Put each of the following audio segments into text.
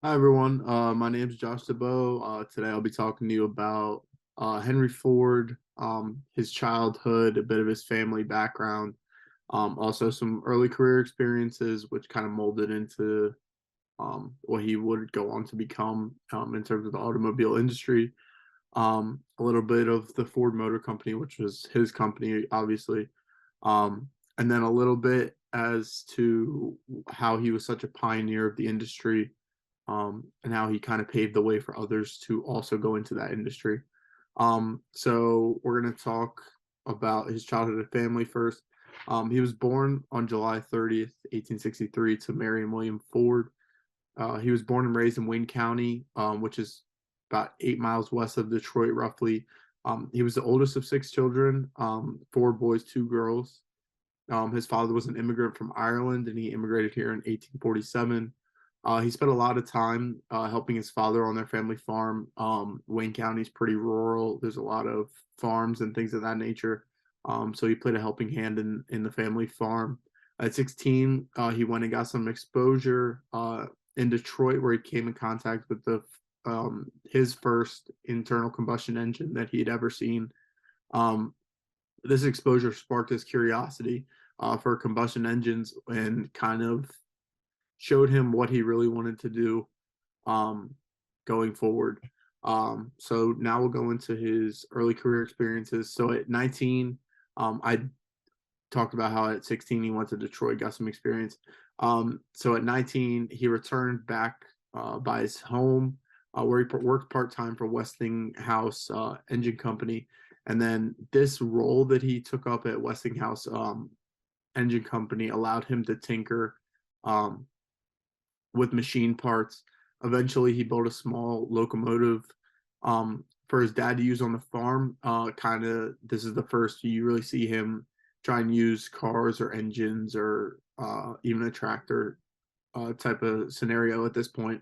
Hi everyone. My name is Josh Dubost. Today I'll be talking to you about Henry Ford, his childhood, a bit of his family background, also some early career experiences, which kind of molded into what he would go on to become in terms of the automobile industry. A little bit of the Ford Motor Company, which was his company, obviously, and then a little bit as to how he was such a pioneer of the industry, and how he kind of paved the way for others to also go into that industry. So we're going to talk about his childhood and family first. He was born on July 30th, 1863, to Mary and William Ford. He was born and raised in Wayne County, which is about 8 miles west of Detroit, roughly. He was the oldest of six children, four boys, two girls. His father was an immigrant from Ireland, and he immigrated here in 1847. He spent a lot of time helping his father on their family farm. Wayne County is pretty rural. There's a lot of farms and things of that nature. So he played a helping hand in the family farm. At 16, he went and got some exposure in Detroit, where he came in contact with the his first internal combustion engine that he had ever seen. Um, this exposure sparked his curiosity for combustion engines and kind of showed him what he really wanted to do um, going forward. So now we'll go into his early career experiences. So at 19, I talked about how at 16 he went to Detroit, got some experience. So at 19, he returned back by his home, where he worked part time for Westinghouse Engine Company. And then this role that he took up at Westinghouse Engine Company allowed him to tinker um, with machine parts. Eventually, he built a small locomotive for his dad to use on the farm. Kind of, this is the first you really see him try and use cars or engines or even a tractor type of scenario at this point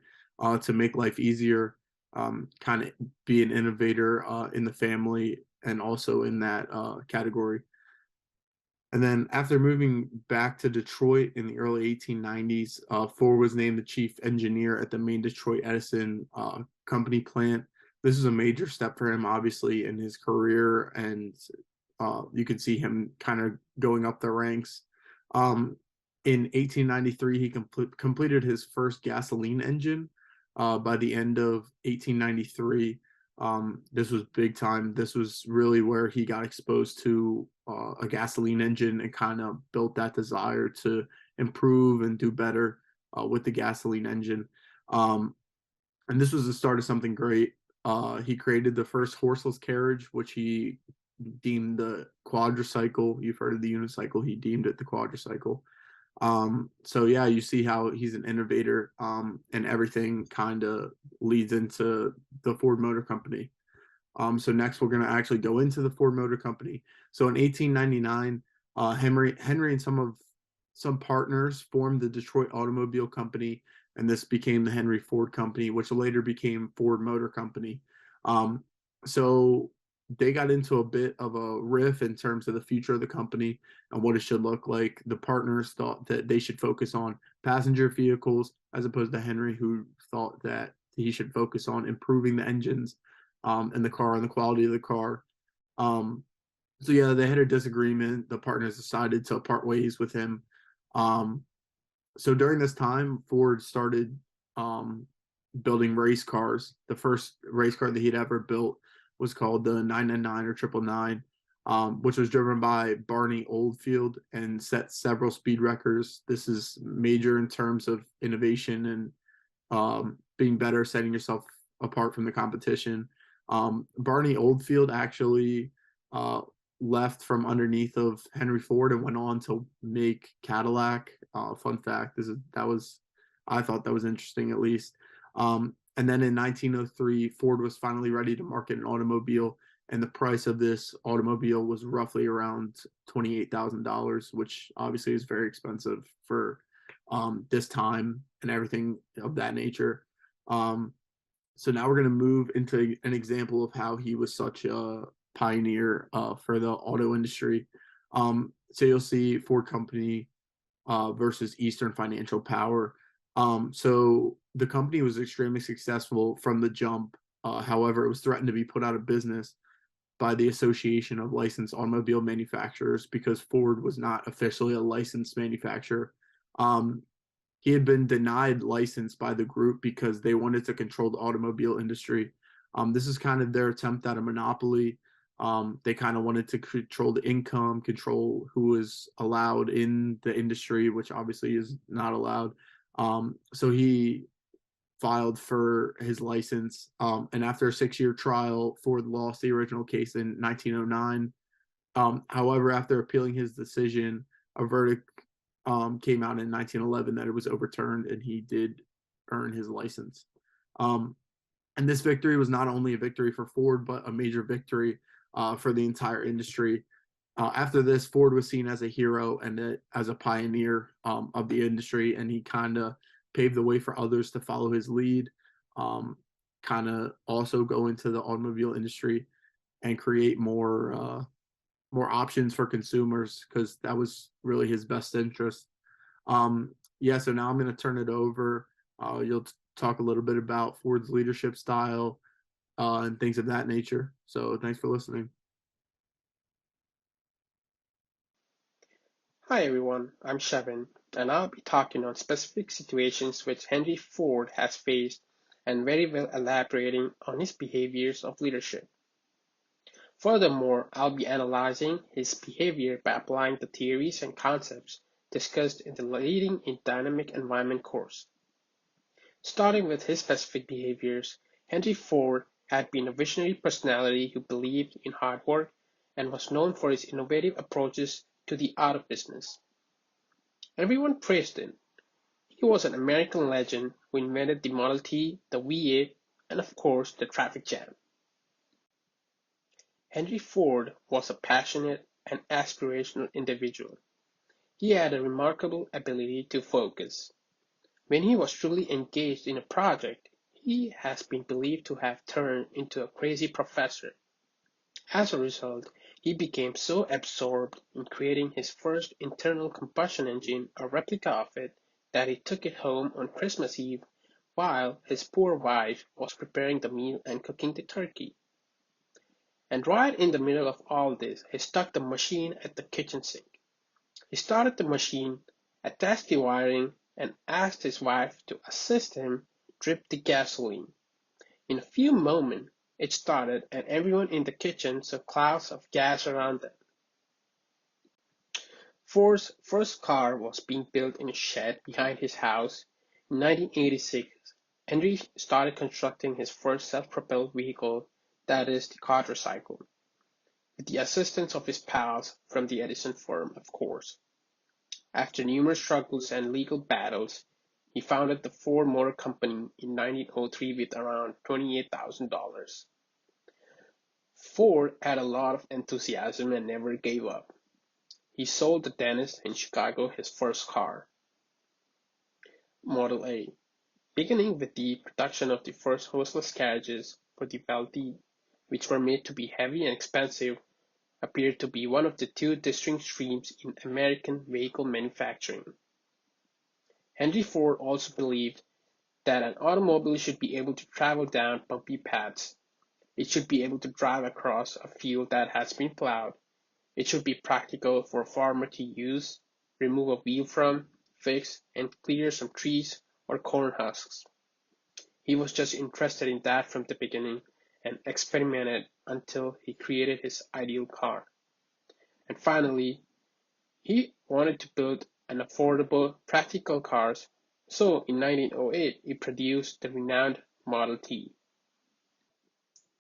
to make life easier. Kind of be an innovator in the family and also in that category. And then after moving back to Detroit in the early 1890s, Ford was named the chief engineer at the main Detroit Edison company plant. This is a major step for him, obviously, in his career, and you can see him kind of going up the ranks. In 1893, he completed his first gasoline engine. By the end of 1893, this was big time. This was really where he got exposed to a gasoline engine and kind of built that desire to improve and do better with the gasoline engine. Um, and this was the start of something great. He created the first horseless carriage, which he deemed the quadricycle. You've heard of the unicycle. He deemed it the quadricycle. So yeah, you see how he's an innovator, and everything kind of leads into the Ford Motor Company. So next we're going to actually go into the Ford Motor Company. So in 1899, Henry and some partners formed the Detroit Automobile Company, and this became the Henry Ford Company, which later became Ford Motor Company. Um, so they got into a bit of a riff in terms of the future of the company and what it should look like. The partners thought that they should focus on passenger vehicles, as opposed to Henry, who thought that he should focus on improving the engines in the car and the quality of the car. Um, so yeah, they had a disagreement. The partners decided to part ways with him. Um, so during this time, Ford started um, building race cars. The first race car that he'd ever built was called the 999 or 999, which was driven by Barney Oldfield and set several speed records. This is major in terms of innovation and being better, setting yourself apart from the competition. Barney Oldfield actually uh, left from underneath of Henry Ford and went on to make Cadillac. Fun fact: I thought that was interesting at least. And then in 1903, Ford was finally ready to market an automobile, and the price of this automobile was roughly around $28,000, which obviously is very expensive for this time and everything of that nature. Um, so now we're going to move into an example of how he was such a pioneer for the auto industry. So you'll see Ford Company versus Eastern Financial Power. So the company was extremely successful from the jump. However, it was threatened to be put out of business by the Association of Licensed Automobile Manufacturers because Ford was not officially a licensed manufacturer. Um, he had been denied license by the group because they wanted to control the automobile industry. This is kind of their attempt at a monopoly. They kind of wanted to control the income, control who was allowed in the industry, which obviously is not allowed. So he filed for his license. And after a 6 year trial, Ford lost the original case in 1909. However, after appealing his decision, a verdict came out in 1911 that it was overturned and he did earn his license. Um, and this victory was not only a victory for Ford, but a major victory for the entire industry. After this, Ford was seen as a hero and as a pioneer of the industry, and he kind of paved the way for others to follow his lead, kind of also go into the automobile industry and create more options for consumers because that was really his best interest. Yeah, so now I'm going to turn it over. You'll talk a little bit about Ford's leadership style and things of that nature. So thanks for listening. Hi everyone, I'm Shevin, and I'll be talking on specific situations which Henry Ford has faced and very well elaborating on his behaviors of leadership. Furthermore, I'll be analyzing his behavior by applying the theories and concepts discussed in the Leading in Dynamic Environment course. Starting with his specific behaviors, Henry Ford had been a visionary personality who believed in hard work and was known for his innovative approaches to the art of business. Everyone praised him. He was an American legend who invented the Model T, the V8, and of course the traffic jam. Henry Ford was a passionate and aspirational individual. He had a remarkable ability to focus. When he was truly engaged in a project, he has been believed to have turned into a crazy professor. As a result, he became so absorbed in creating his first internal combustion engine, a replica of it, that he took it home on Christmas Eve while his poor wife was preparing the meal and cooking the turkey. And right in the middle of all this, he stuck the machine at the kitchen sink. He started the machine, attached the wiring, and asked his wife to assist him drip the gasoline. In a few moments it started and everyone in the kitchen saw clouds of gas around them. Ford's first car was being built in a shed behind his house. In 1986, Henry started constructing his first self-propelled vehicle, that is, the quadricycle, with the assistance of his pals from the Edison firm, of course. After numerous struggles and legal battles, he founded the Ford Motor Company in 1903 with around $28,000. Ford had a lot of enthusiasm and never gave up. He sold the dentist in Chicago his first car, Model A, beginning with the production of the first horseless carriages for the wealthy, which were made to be heavy and expensive, appeared to be one of the two distinct streams in American vehicle manufacturing. Henry Ford also believed that an automobile should be able to travel down bumpy paths. It should be able to drive across a field that has been plowed. It should be practical for a farmer to use, remove a wheel from, fix, and clear some trees or corn husks. He was just interested in that from the beginning and experimented until he created his ideal car. And finally, he wanted to build an affordable, practical cars, so in 1908 he produced the renowned Model T.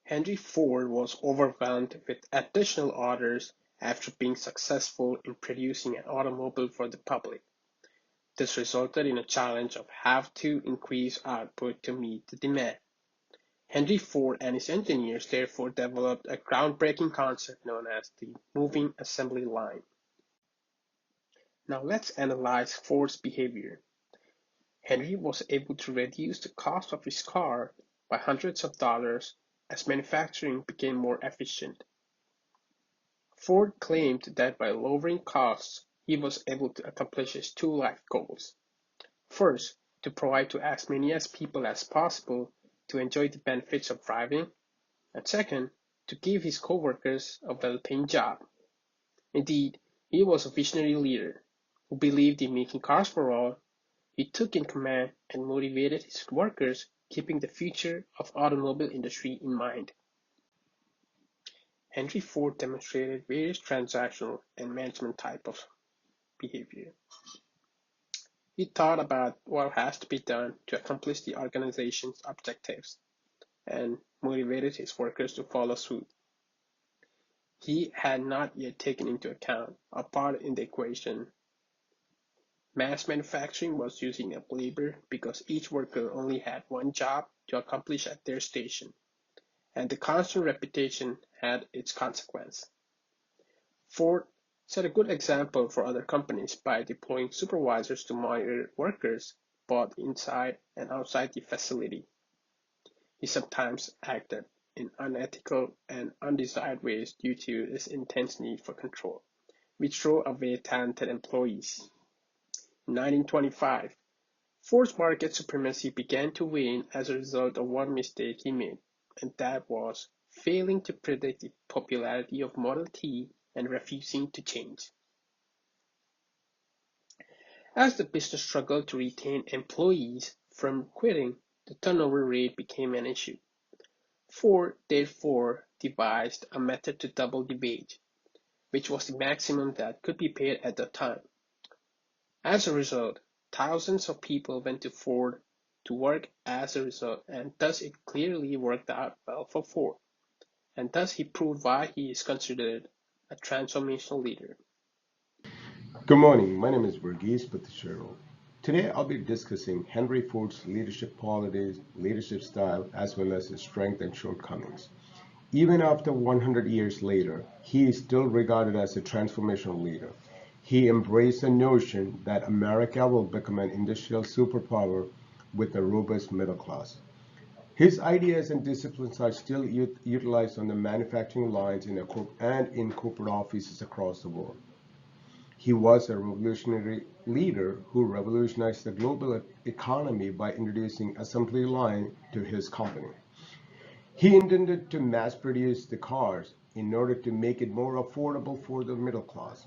Henry Ford was overwhelmed with additional orders after being successful in producing an automobile for the public. This resulted in a challenge of have to increase output to meet the demand. Henry Ford and his engineers therefore developed a groundbreaking concept known as the moving assembly line. Now let's analyze Ford's behavior. Henry was able to reduce the cost of his car by hundreds of dollars as manufacturing became more efficient. Ford claimed that by lowering costs, he was able to accomplish his two life goals. First, to provide to as many as people as possible to enjoy the benefits of driving, and second, to give his co-workers a well-paying job. Indeed, he was a visionary leader who believed in making cars for all. He took in command and motivated his workers, keeping the future of automobile industry in mind. Henry Ford demonstrated various transactional and management type of behavior. He thought about what has to be done to accomplish the organization's objectives and motivated his workers to follow suit. He had not yet taken into account a part in the equation. Mass manufacturing was using up labor because each worker only had one job to accomplish at their station, and the constant repetition had its consequence. Ford set a good example for other companies by deploying supervisors to monitor workers both inside and outside the facility. He sometimes acted in unethical and undesired ways due to his intense need for control, which drove away talented employees. In 1925, Ford's market supremacy began to wane as a result of one mistake he made, and that was failing to predict the popularity of Model T and refusing to change. As the business struggled to retain employees from quitting, the turnover rate became an issue. Ford therefore devised a method to double the wage, which was the maximum that could be paid at the time. As a result, thousands of people went to Ford to work as a result, and thus it clearly worked out well for Ford, and thus he proved why he is considered a transformational leader. Good morning. My name is VarghEse Pathisseril. Today I'll be discussing Henry Ford's leadership qualities, leadership style, as well as his strengths and shortcomings. Even after 100 years later, he is still regarded as a transformational leader. He embraced the notion that America will become an industrial superpower with a robust middle class. His ideas and disciplines are still utilized on the manufacturing lines and in corporate offices across the world. He was a revolutionary leader who revolutionized the global economy by introducing assembly line to his company. He intended to mass produce the cars in order to make it more affordable for the middle class.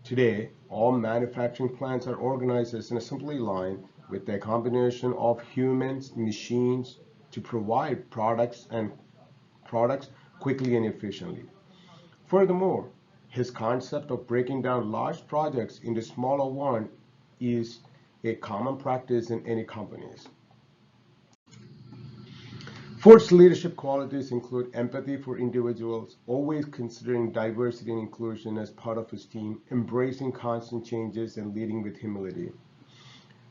Today, all manufacturing plants are organized as an assembly line with a combination of humans, machines to provide products quickly and efficiently. Furthermore, his concept of breaking down large projects into smaller ones is a common practice in any companies. Ford's leadership qualities include empathy for individuals, always considering diversity and inclusion as part of his team, embracing constant changes, and leading with humility.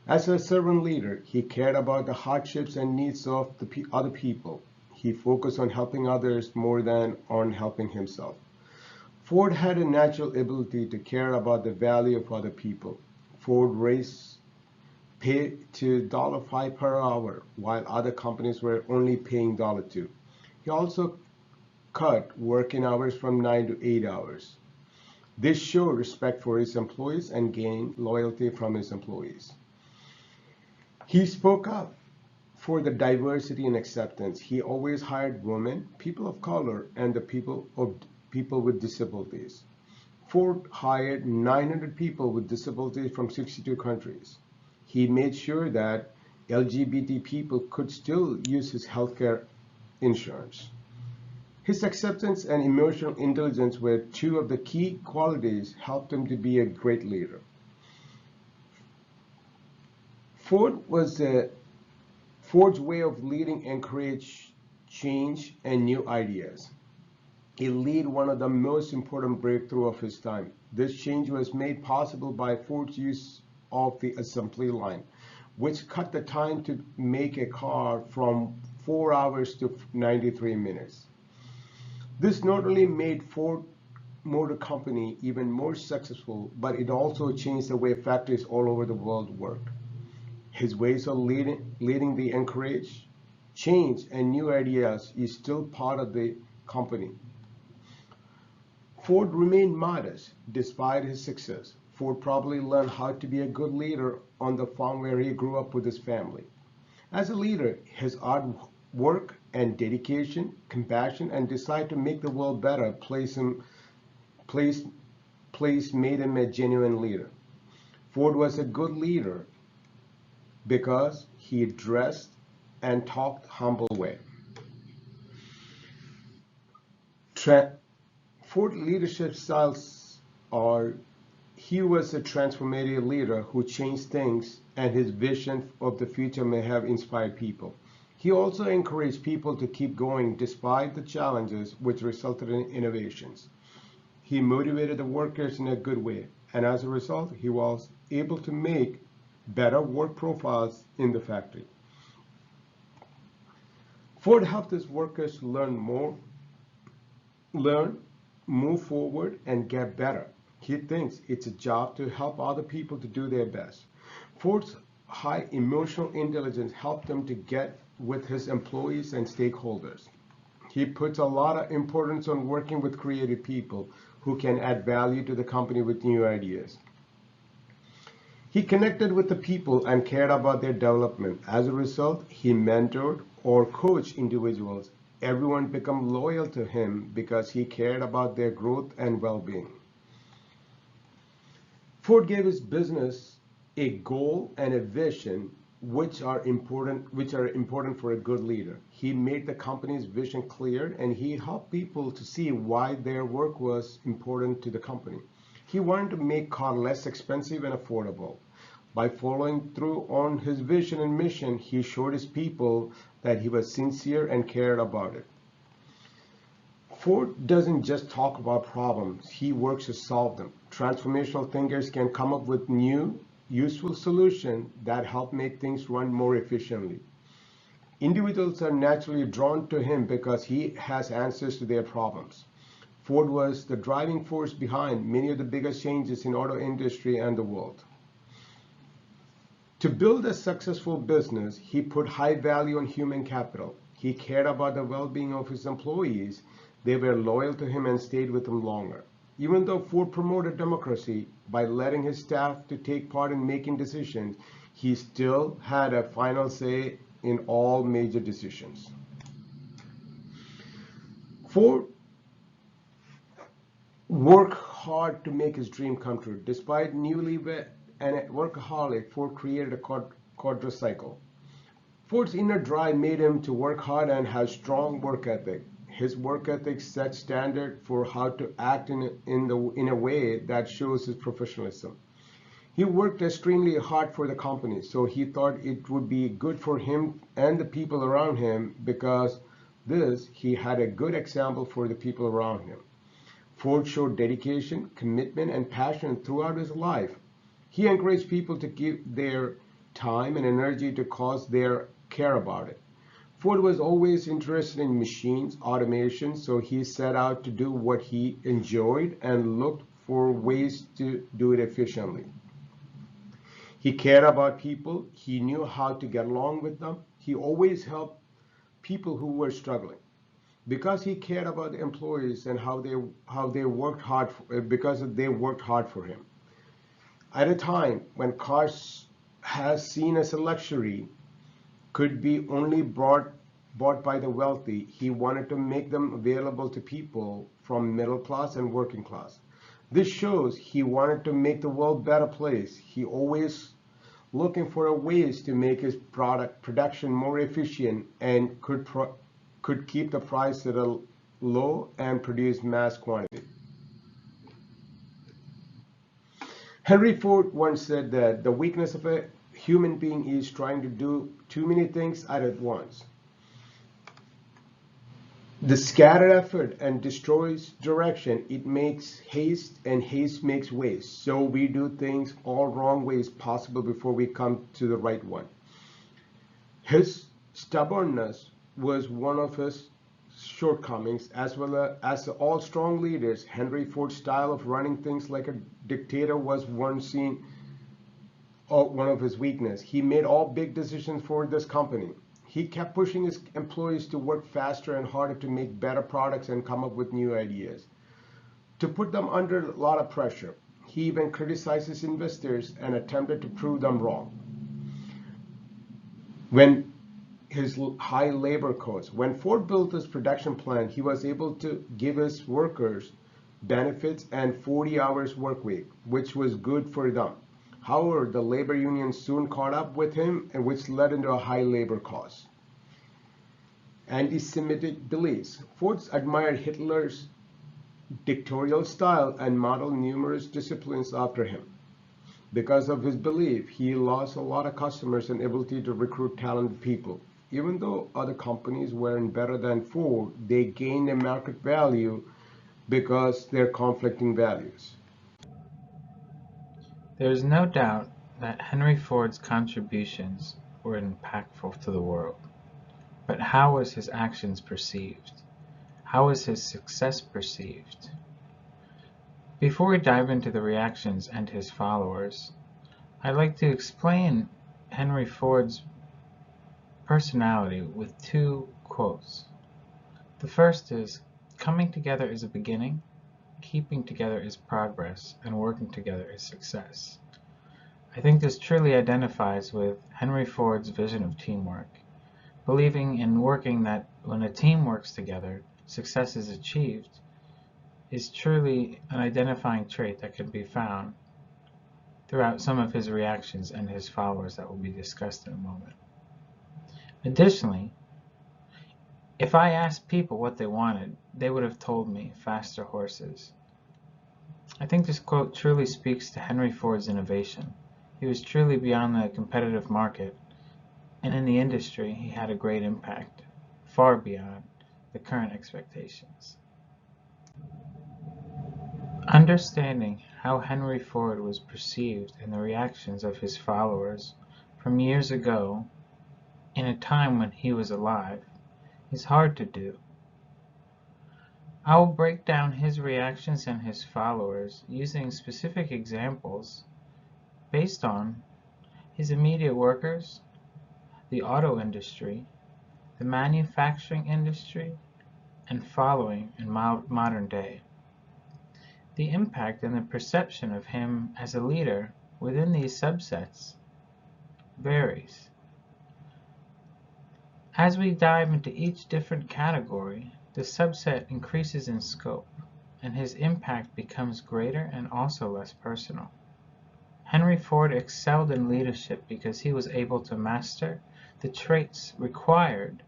As a servant leader, he cared about the hardships and needs of the other people. He focused on helping others more than on helping himself. Ford had a natural ability to care about the value of other people. Ford raised pay to $5 per hour, while other companies were only paying $2. He also cut working hours from 9 to 8 hours. This showed respect for his employees and gained loyalty from his employees. He spoke up for the diversity and acceptance. He always hired women, people of color, and the people with disabilities. Ford hired 900 people with disabilities from 62 countries. He made sure that LGBT people could still use his healthcare insurance. His acceptance and emotional intelligence were two of the key qualities helped him to be a great leader. Ford's way of leading encouraged change and new ideas. He led one of the most important breakthroughs of his time. This change was made possible by Ford's use of the assembly line, which cut the time to make a car from 4 hours to 93 minutes. This not only made Ford Motor Company even more successful, but it also changed the way factories all over the world worked. His ways of leading the encourage change and new ideas is still part of the company. Ford remained modest despite his success. Ford probably learned how to be a good leader on the farm where he grew up with his family. As a leader, his hard work and dedication, compassion, and desire to make the world better place made him a genuine leader. Ford was a good leader because he dressed and talked humble way. Ford leadership styles are: he was a transformative leader who changed things, and his vision of the future may have inspired people. He also encouraged people to keep going despite the challenges, which resulted in innovations. He motivated the workers in a good way, and as a result, he was able to make better work profiles in the factory. Ford helped his workers learn, move forward, and get better. He thinks it's a job to help other people to do their best. Ford's high emotional intelligence helped him to get with his employees and stakeholders. He puts a lot of importance on working with creative people who can add value to the company with new ideas. He connected with the people and cared about their development. As a result, he mentored or coached individuals. Everyone became loyal to him because he cared about their growth and well-being. Ford gave his business a goal and a vision which are important for a good leader. He made the company's vision clear, and he helped people to see why their work was important to the company. He wanted to make cars less expensive and affordable. By following through on his vision and mission, he showed his people that he was sincere and cared about it. Ford doesn't just talk about problems, he works to solve them. Transformational thinkers can come up with new, useful solutions that help make things run more efficiently. Individuals are naturally drawn to him because he has answers to their problems. Ford was the driving force behind many of the biggest changes in auto industry and the world. To build a successful business, he put high value on human capital. He cared about the well-being of his employees. They were loyal to him and stayed with him longer. Even though Ford promoted democracy by letting his staff to take part in making decisions, he still had a final say in all major decisions. Ford worked hard to make his dream come true. Despite newlywed and a workaholic, Ford created a quadricycle. Ford's inner drive made him to work hard and have strong work ethic. His work ethic set standard for how to act in a way that shows his professionalism. He worked extremely hard for the company, so he thought it would be good for him and the people around him. Because he had a good example for the people around him. Ford showed dedication, commitment, and passion throughout his life. He encouraged people to give their time and energy to cause they care about it. Ford was always interested in machines, automation, so he set out to do what he enjoyed and looked for ways to do it efficiently. He cared about people. He knew how to get along with them. He always helped people who were struggling. Because he cared about the employees and how they worked hard because they worked hard for him. At a time when cars has seen as a luxury could be only bought by the wealthy, he wanted to make them available to people from middle class and working class. This shows he wanted to make the world a better place. He always looking for ways to make his production more efficient and could keep the price at a low and produce mass quantity. Henry Ford once said that the weakness of a human being is trying to do too many things at once. The scattered effort and destroys direction. It makes haste, and haste makes waste. So we do things all wrong ways possible before we come to the right one. His stubbornness was one of his shortcomings, as well as all strong leaders. Henry Ford's style of running things like a dictator was one of his weaknesses. He made all big decisions for this company. He kept pushing his employees to work faster and harder to make better products and come up with new ideas, to put them under a lot of pressure. He even criticized his investors and attempted to prove them wrong. When his high labor costs, when Ford built his production plant, he was able to give his workers benefits and 40 hours work week, which was good for them. However, the labor union soon caught up with him, and which led into a high labor cost. Anti-Semitic beliefs. Ford admired Hitler's dictatorial style and modeled numerous disciplines after him. Because of his belief, he lost a lot of customers and ability to recruit talented people. Even though other companies weren't better than Ford, they gained a market value because they're conflicting values. There is no doubt that Henry Ford's contributions were impactful to the world. But how was his actions perceived? How was his success perceived? Before we dive into the reactions and his followers, I'd like to explain Henry Ford's personality with two quotes. The first is, "Coming together is a beginning, keeping together is progress, and working together is success." I think this truly identifies with Henry Ford's vision of teamwork, believing in working that when a team works together, success is achieved, is truly an identifying trait that can be found throughout some of his reactions and his followers that will be discussed in a moment. Additionally, if I asked people what they wanted, they would have told me faster horses. I think this quote truly speaks to Henry Ford's innovation. He was truly beyond the competitive market, and in the industry he had a great impact, far beyond the current expectations. Understanding how Henry Ford was perceived and the reactions of his followers from years ago, in a time when he was alive, is hard to do. I will break down his reactions and his followers using specific examples based on his immediate workers, the auto industry, the manufacturing industry, and following in modern day. The impact and the perception of him as a leader within these subsets varies. As we dive into each different category, the subset increases in scope, and his impact becomes greater and also less personal. Henry Ford excelled in leadership because he was able to master the traits required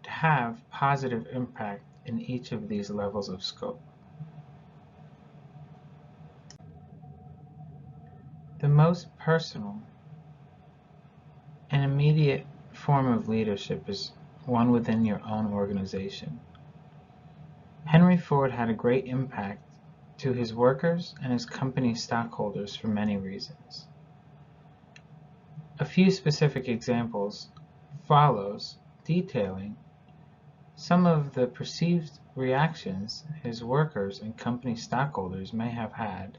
to have positive impact in each of these levels of scope. The most personal and immediate form of leadership is one within your own organization. Henry Ford had a great impact to his workers and his company stockholders for many reasons. A few specific examples follows, detailing some of the perceived reactions his workers and company stockholders may have had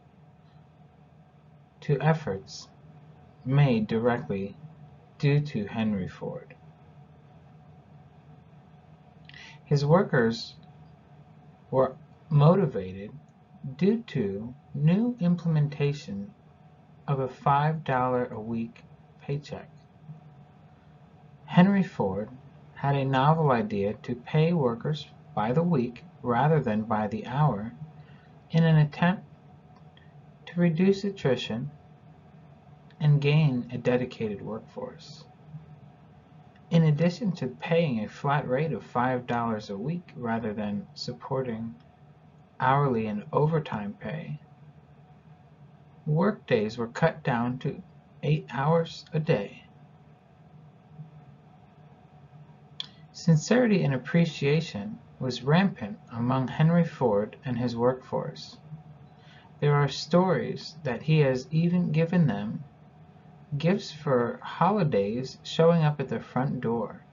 to efforts made directly due to Henry Ford. His workers were motivated due to new implementation of a $5 a week paycheck. Henry Ford had a novel idea to pay workers by the week rather than by the hour in an attempt to reduce attrition and gain a dedicated workforce. In addition to paying a flat rate of $5 a week rather than supporting hourly and overtime pay, workdays were cut down to 8 hours a day. Sincerity and appreciation was rampant among Henry Ford and his workforce. There are stories that he has even given them gifts for holidays showing up at their front door.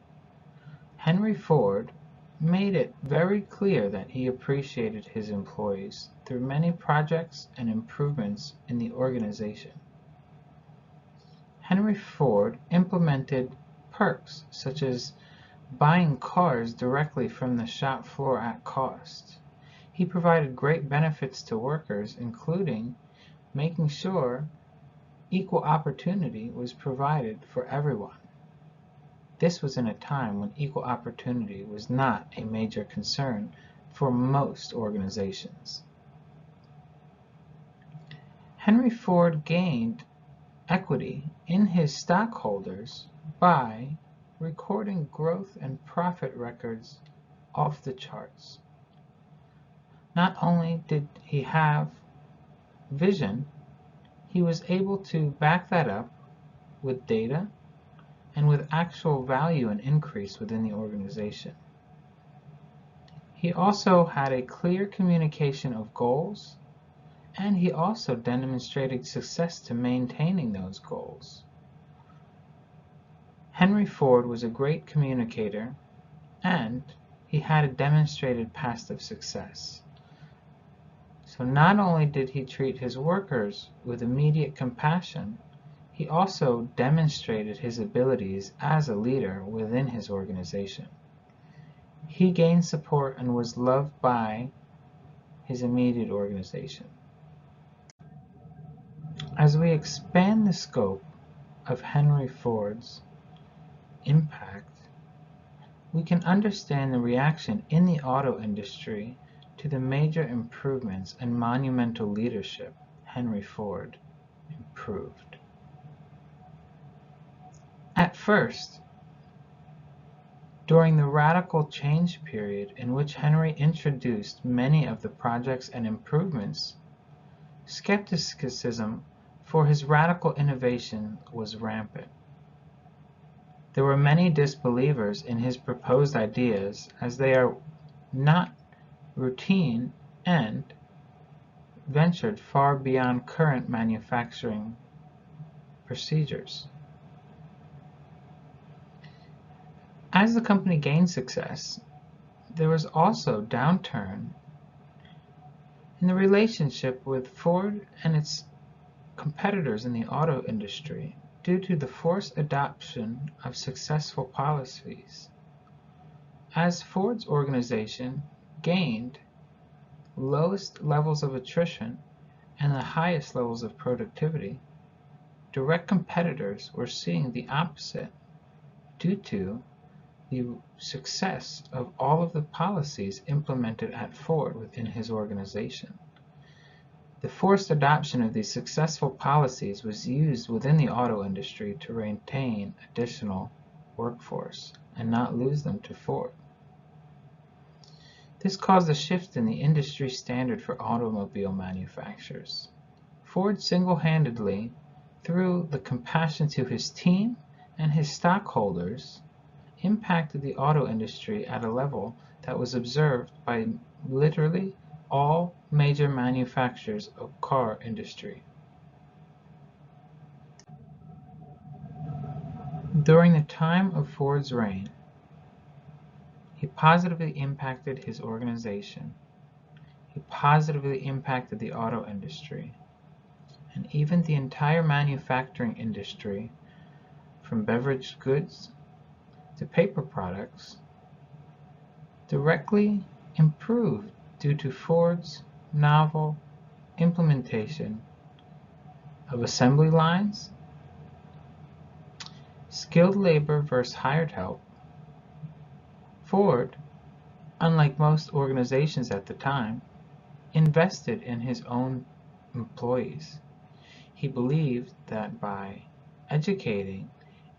Henry Ford made it very clear that he appreciated his employees through many projects and improvements in the organization. Henry Ford implemented perks such as buying cars directly from the shop floor at cost. He provided great benefits to workers, including making sure equal opportunity was provided for everyone. This was in a time when equal opportunity was not a major concern for most organizations. Henry Ford gained equity in his stockholders by recording growth and profit records off the charts. Not only did he have vision, he was able to back that up with data and with actual value and increase within the organization. He also had a clear communication of goals, and he also demonstrated success to maintaining those goals. Henry Ford was a great communicator, and he had a demonstrated past of success. So not only did he treat his workers with immediate compassion, he also demonstrated his abilities as a leader within his organization. He gained support and was loved by his immediate organization. As we expand the scope of Henry Ford's impact, we can understand the reaction in the auto industry to the major improvements and monumental leadership Henry Ford improved. At first, during the radical change period in which Henry introduced many of the projects and improvements, skepticism for his radical innovation was rampant. There were many disbelievers in his proposed ideas as they are not routine and ventured far beyond current manufacturing procedures. As the company gained success, there was also downturn in the relationship with Ford and its competitors in the auto industry due to the forced adoption of successful policies. As Ford's organization gained lowest levels of attrition and the highest levels of productivity, direct competitors were seeing the opposite due to the success of all of the policies implemented at Ford within his organization. The forced adoption of these successful policies was used within the auto industry to retain additional workforce and not lose them to Ford. This caused a shift in the industry standard for automobile manufacturers. Ford single-handedly, through the compassion to his team and his stockholders, impacted the auto industry at a level that was observed by literally all major manufacturers of car industry. During the time of Ford's reign, he positively impacted his organization. He positively impacted the auto industry, and even the entire manufacturing industry, from beverage goods to paper products, directly improved due to Ford's novel implementation of assembly lines, skilled labor versus hired help. Ford, unlike most organizations at the time, invested in his own employees. He believed that by educating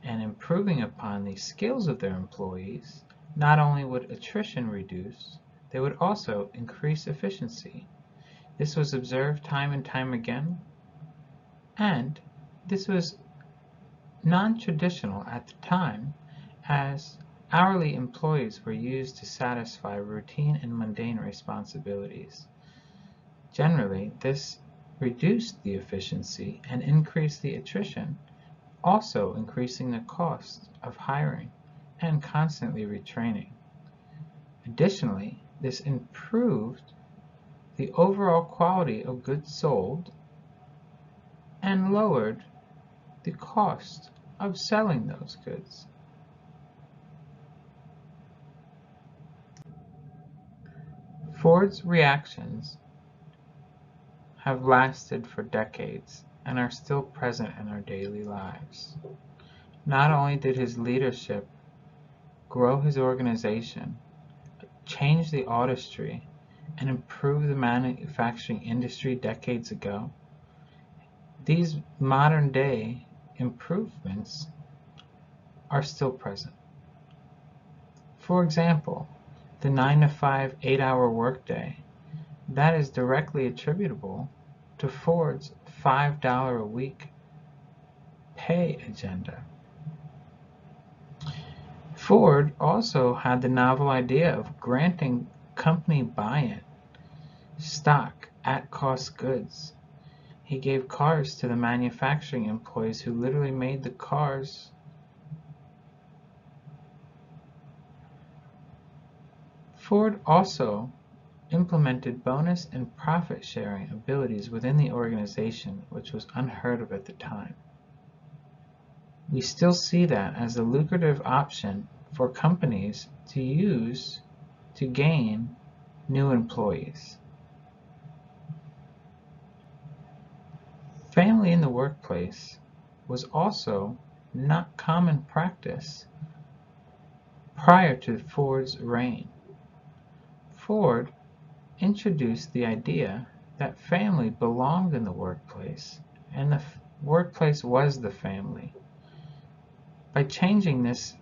and improving upon the skills of their employees, not only would attrition reduce, they would also increase efficiency. This was observed time and time again, and this was non-traditional at the time, as hourly employees were used to satisfy routine and mundane responsibilities. Generally, this reduced the efficiency and increased the attrition, also increasing the cost of hiring and constantly retraining. Additionally, this improved the overall quality of goods sold and lowered the cost of selling those goods. Ford's reactions have lasted for decades and are still present in our daily lives. Not only did his leadership grow his organization, change the industry, and improve the manufacturing industry decades ago, these modern day improvements are still present. For example, the 9-to-5, 8-hour workday, that is directly attributable to Ford's $5 a week pay agenda. Ford also had the novel idea of granting company buy-in, stock at cost goods. He gave cars to the manufacturing employees who literally made the cars. Ford also implemented bonus and profit-sharing abilities within the organization, which was unheard of at the time. We still see that as a lucrative option for companies to use to gain new employees. Family in the workplace was also not common practice prior to Ford's reign. Ford introduced the idea that family belonged in the workplace and the workplace was the family. By changing this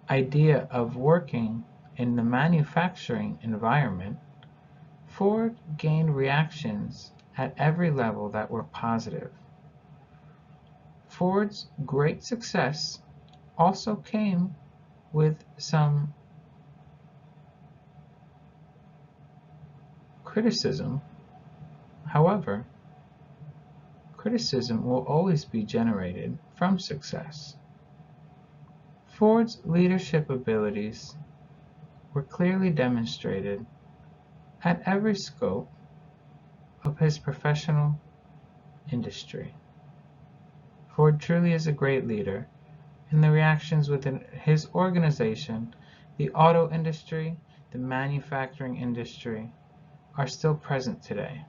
idea of working in the manufacturing environment, Ford gained reactions at every level that were positive. Ford's great success also came with some criticism. However, criticism will always be generated from success. Ford's leadership abilities were clearly demonstrated at every scope of his professional industry. Ford truly is a great leader, and the reactions within his organization, the auto industry, the manufacturing industry, are still present today.